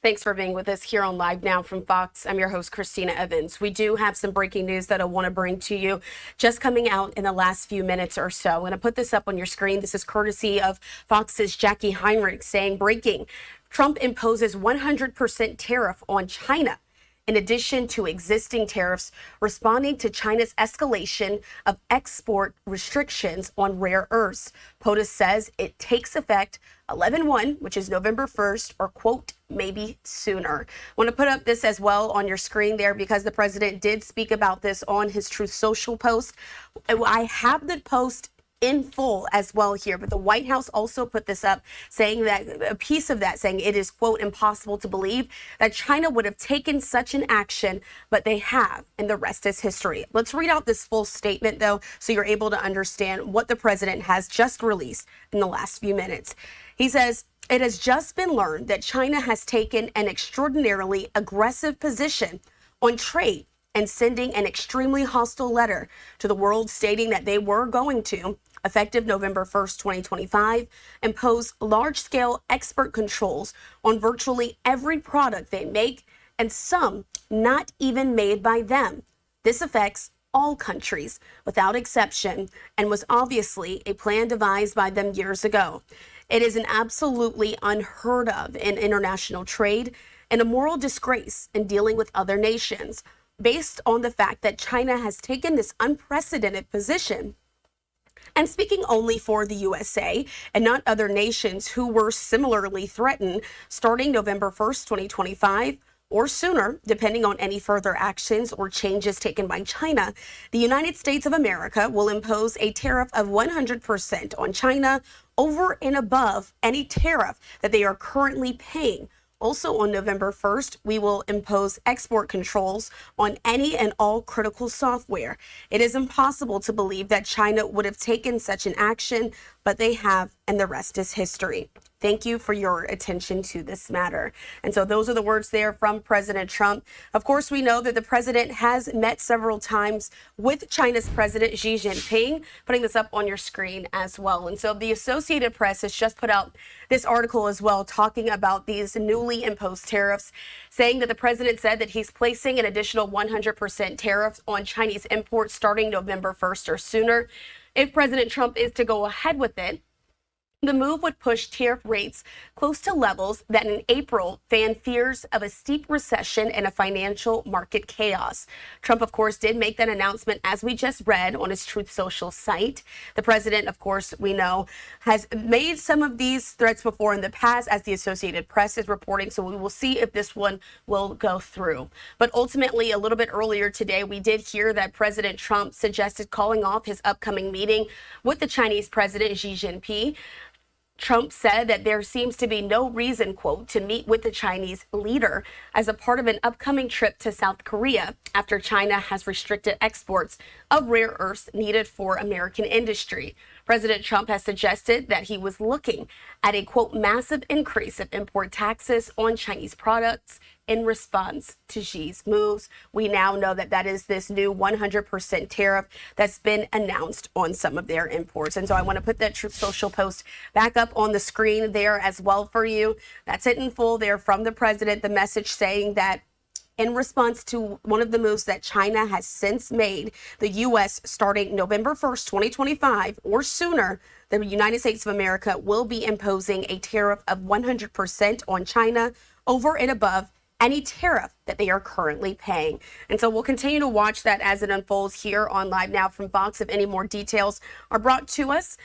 Thanks for being with us here on Live Now from Fox. I'm your host, Christina Evans. We do have some breaking news that I want to bring to you just coming out in the last few minutes or so. I'm going to put this up on your screen. This is courtesy of Fox's Jackie Heinrich saying, breaking, Trump imposes 100% tariff on China, in addition to existing tariffs, responding to China's escalation of export restrictions on rare earths. POTUS says it takes effect 11/1, which is November 1st, or quote, maybe sooner. I want to put up this as well on your screen there because the president did speak about this on his Truth Social post. I have the post in full as well here, but the White House also put this up saying that a piece of that saying it is quote impossible to believe that China would have taken such an action, but they have, and the rest is history. Let's read out this full statement though so you're able to understand what the president has just released in the last few minutes. He says, it has just been learned that China has taken an extraordinarily aggressive position on trade and sending an extremely hostile letter to the world stating that they were going to, effective November 1st, 2025, impose large-scale export controls on virtually every product they make, and some not even made by them. This affects all countries without exception and was obviously a plan devised by them years ago. It is an absolutely unheard of in international trade and a moral disgrace in dealing with other nations, based on the fact that China has taken this unprecedented position and speaking only for the USA and not other nations who were similarly threatened starting November 1st, 2025, or sooner, depending on any further actions or changes taken by China, the United States of America will impose a tariff of 100% on China over and above any tariff that they are currently paying. Also on November 1st, we will impose export controls on any and all critical software. It is impossible to believe that China would have taken such an action, but they have, and the rest is history. Thank you for your attention to this matter. And so those are the words there from President Trump. Of course, we know that the president has met several times with China's President Xi Jinping, putting this up on your screen as well. And so the Associated Press has just put out this article as well, talking about these newly imposed tariffs, saying that the president said that he's placing an additional 100% tariff on Chinese imports starting November 1st or sooner. If President Trump is to go ahead with it, the move would push tariff rates close to levels that in April fanned fears of a steep recession and a financial market chaos. Trump, of course, did make that announcement, as we just read, on his Truth Social site. The president, of course, we know, has made some of these threats before in the past, as the Associated Press is reporting, so we will see if this one will go through. But ultimately, a little bit earlier today, we did hear that President Trump suggested calling off his upcoming meeting with the Chinese President Xi Jinping. Trump said that there seems to be no reason, quote, to meet with the Chinese leader as a part of an upcoming trip to South Korea after China has restricted exports of rare earths needed for American industry. President Trump has suggested that he was looking at a, quote, massive increase of import taxes on Chinese products in response to Xi's moves. We now know that that is this new 100% tariff that's been announced on some of their imports. And so I want to put that Truth Social post back up on the screen there as well for you. That's it in full there from the president, the message saying that in response to one of the moves that China has since made, the U.S. starting November 1st, 2025 or sooner, the United States of America will be imposing a tariff of 100% on China over and above any tariff that they are currently paying. And so we'll continue to watch that as it unfolds here on Live Now from Fox. If any more details are brought to us,